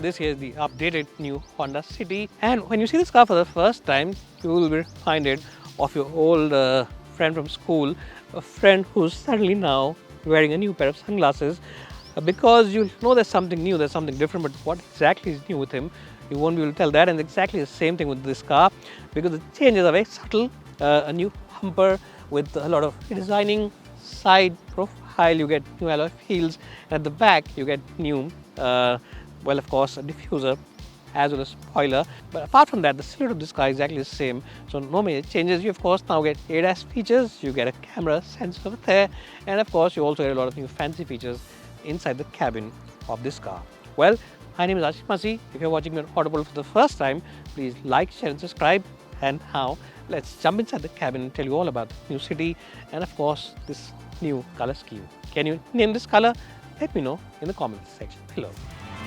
this here is the updated new Honda City. And when you see this car for the first time, you will be reminded of your old friend from school, a friend who's suddenly now wearing a new pair of sunglasses because you know there's something new, there's something different, but what exactly is new with him, you won't be able to tell that. And exactly the same thing with this car because the changes are very subtle. A new bumper with a lot of redesigning, side profile, you get new alloy wheels, and at the back you get new, well, of course, a diffuser as well as spoiler. But apart from that, the silhouette of this car is exactly the same. So no major changes. You of course now get ADAS features, you get a camera sensor over there, and of course you also get a lot of new fancy features inside the cabin of this car. Well, my name is Ashish Masih. If you're watching me on Audible for the first time, please like, share and subscribe. And now let's jump inside the cabin and tell you all about the new City and of course this new color scheme. Can you name this color? Let me know in the comments section below.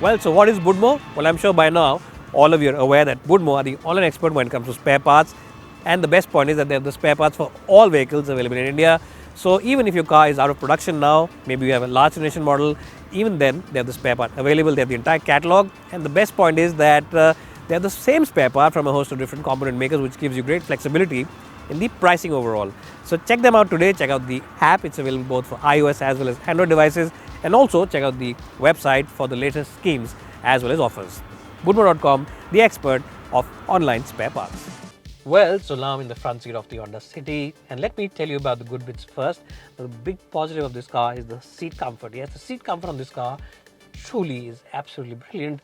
Well, so what is Budmo? Well, I'm sure by now all of you are aware that Budmo are the online expert when it comes to spare parts. And the best point is that they have the spare parts for all vehicles available in India. So even if your car is out of production now, maybe you have a large generation model, even then they have the spare part available, they have the entire catalog. And the best point is that they have the same spare part from a host of different component makers, which gives you great flexibility in the pricing overall. So check them out today, check out the app, it's available both for iOS as well as Android devices, and also check out the website for the latest schemes as well as offers. Budmo.com, the expert of online spare parts. Well, so now I'm in the front seat of the Honda City, and let me tell you about the good bits first. The big positive of this car is the seat comfort. Yes, the seat comfort on this car truly is absolutely brilliant.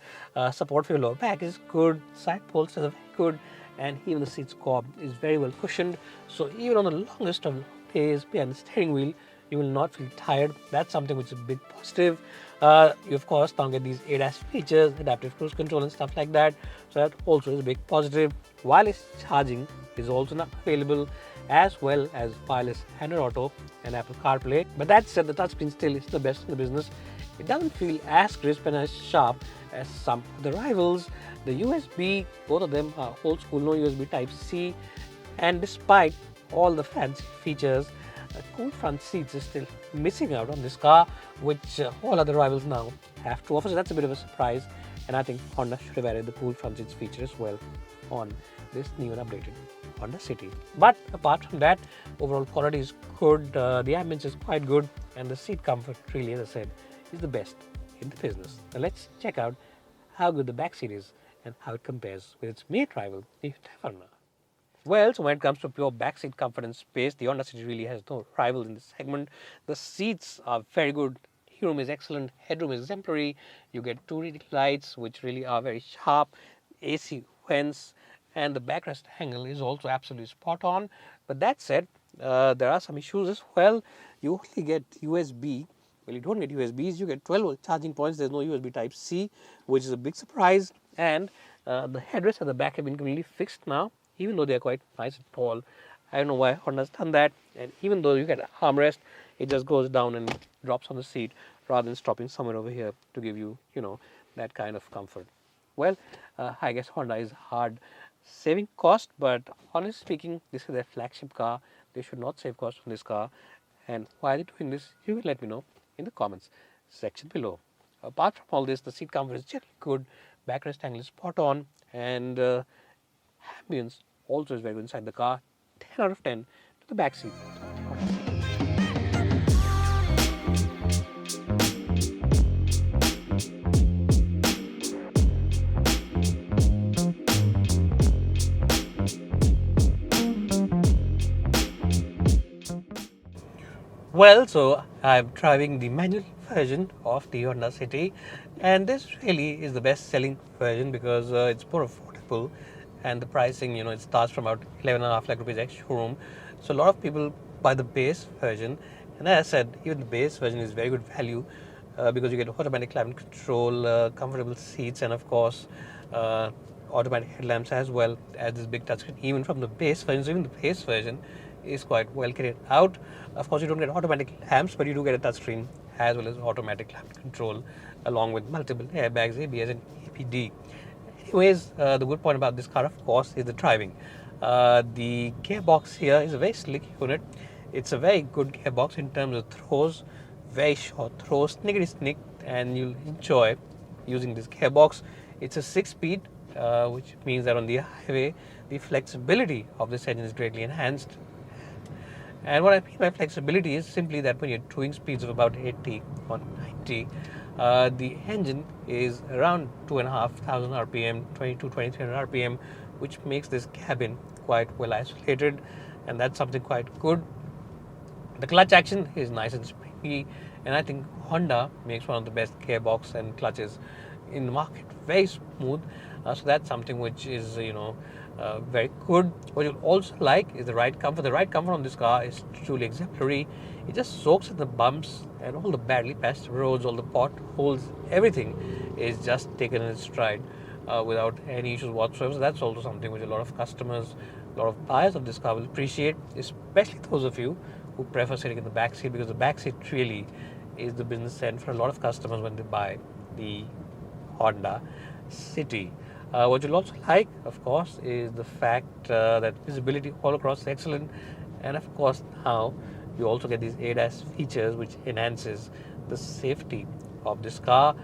Support for your lower back is good, side bolsters are very good, and even the seat scob is very well cushioned. So even on the longest of days behind the steering wheel, you will not feel tired. That's something which is a big positive. You of course now get these ADAS features, adaptive cruise control and stuff like that. So that also is a big positive. Wireless charging is also now available, as well as wireless Android Auto and Apple CarPlay. But that said, the touchscreen still is the best in the business. It doesn't feel as crisp and as sharp as some of the rivals. The USB, both of them are old school, no USB Type-C, and despite all the fancy features, cool front seats is still missing out on this car, which all other rivals now have to offer. So that's a bit of a surprise, and I think Honda should have added the cool front seats feature as well on this new and updated Honda City. But apart from that, overall quality is good, the ambience is quite good, and the seat comfort really, as I said, is the best in the business. Now let's check out how good the back seat is and how it compares with its main rival, the Taverna. Well, so when it comes to pure backseat comfort and space, the Honda City really has no rival in this segment. The seats are very good, headroom is excellent, headroom is exemplary. You get two reading lights which really are very sharp, AC vents, and the backrest angle is also absolutely spot on. But that said, there are some issues as well. You only get USB. Well, you don't get USBs, you get 12-volt charging points. There's no USB Type-C, which is a big surprise. And the headrests at the back have been completely fixed now, even though they are quite nice and tall. I don't know why Honda's done that. And even though you get an armrest, it just goes down and drops on the seat rather than stopping somewhere over here to give you, that kind of comfort. Well, I guess Honda is hard saving cost, but honestly speaking, this is their flagship car. They should not save cost on this car. And why are they doing this? You will let me know in the comments section below. Apart from all this, the seat comfort is generally good, backrest angle is spot on, and ambience also is very good inside the car. 10 out of 10 to the back seat. Well, so I'm driving the manual version of the Honda City, and this really is the best selling version because it's more affordable, and the pricing, it starts from about 11.5 lakh rupees ex showroom. So a lot of people buy the base version, and as I said, even the base version is very good value because you get automatic climate control, comfortable seats, and of course automatic headlamps as well as this big touchscreen. Even from the base version, so even the base version is quite well carried out. Of course, you don't get automatic lamps, but you do get a touchscreen as well as automatic climate control, along with multiple airbags, ABS, and APD. Anyways, the good point about this car, of course, is the driving. The gearbox here is a very slick unit. It's a very good gearbox in terms of throws, very short throws, snickety snick, and you'll enjoy using this gearbox. It's a 6-speed, which means that on the highway, the flexibility of this engine is greatly enhanced. And what I mean by flexibility is simply that when you're doing speeds of about 80 or 90, the engine is around 2,500 RPM, 2300 RPM, which makes this cabin quite well isolated, and that's something quite good. The clutch action is nice and springy, and I think Honda makes one of the best gearbox and clutches in the market. Very smooth, so that's something which is very good. What you'll also like is the ride comfort. The ride comfort on this car is truly exemplary. It just soaks in the bumps and all the badly patched roads, all the potholes, everything is just taken in its stride without any issues whatsoever. So that's also something which a lot of customers, a lot of buyers of this car will appreciate, especially those of you who prefer sitting in the back seat, because the back seat really is the business end for a lot of customers when they buy the Honda City. What you'll also like, of course, is the fact that visibility all across is excellent, and of course now you also get these ADAS features which enhances the safety of this car.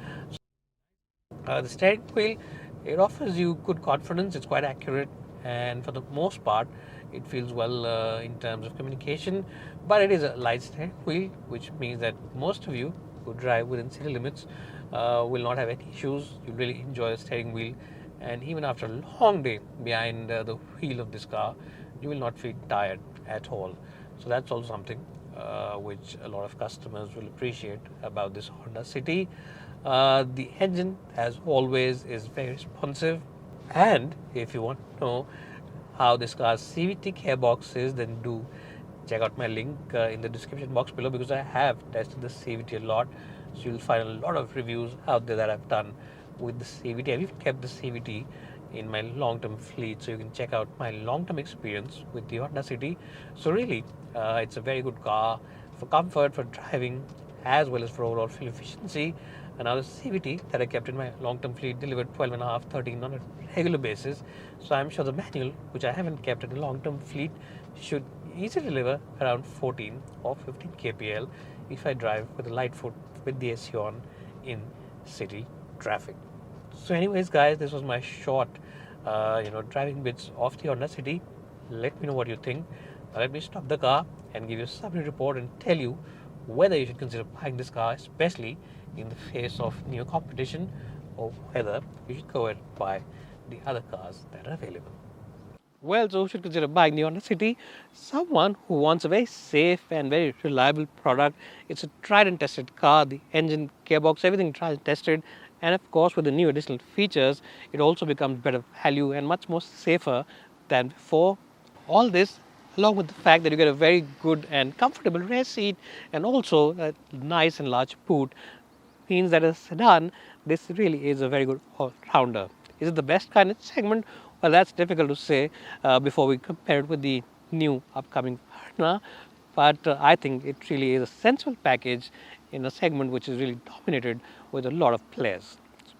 The steering wheel, it offers you good confidence. It's quite accurate, and for the most part, it feels well in terms of communication. But it is a light steering wheel, which means that most of you who drive within city limits will not have any issues. You really enjoy the steering wheel, and even after a long day behind the wheel of this car, you will not feel tired at all. So that's also something which a lot of customers will appreciate about this Honda City. The engine, as always, is very responsive. And if you want to know how this car's CVT gearbox is, then do check out my link in the description box below, because I have tested the CVT a lot. So you'll find a lot of reviews out there that I've done with the CVT. I've even kept the CVT in my long-term fleet, so you can check out my long-term experience with the Honda City. So really, it's a very good car for comfort, for driving, as well as for overall fuel efficiency. And now the CVT that I kept in my long-term fleet delivered 12.5, 13 on a regular basis. So I'm sure the manual, which I haven't kept in a long-term fleet, should easily deliver around 14 or 15 kpl if I drive with a light foot with the AC on in city traffic. So anyways, guys, this was my short driving bits of the Honda City. Let me know what you think. Let me stop the car and give you a summary report and tell you whether you should consider buying this car, especially in the face of new competition, or whether you should go and buy the other cars that are available. Well, so who should consider buying the Honda City? Someone who wants a very safe and very reliable product. It's a tried and tested car. The engine, gearbox, everything tried and tested. And of course, with the new additional features, it also becomes better value and much more safer than before. All this, along with the fact that you get a very good and comfortable rear seat and also a nice and large boot, means that as a sedan, this really is a very good all-rounder. Is it the best kind of segment? Well, that's difficult to say before we compare it with the new upcoming Verna. But I think it really is a sensible package in a segment which is really dominated with a lot of players.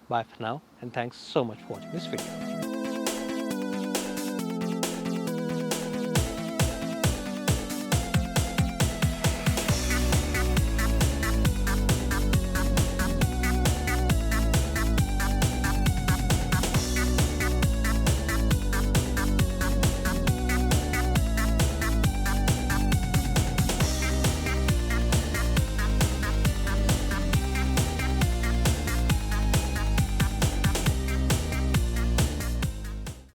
Bye for now, and thanks so much for watching this video.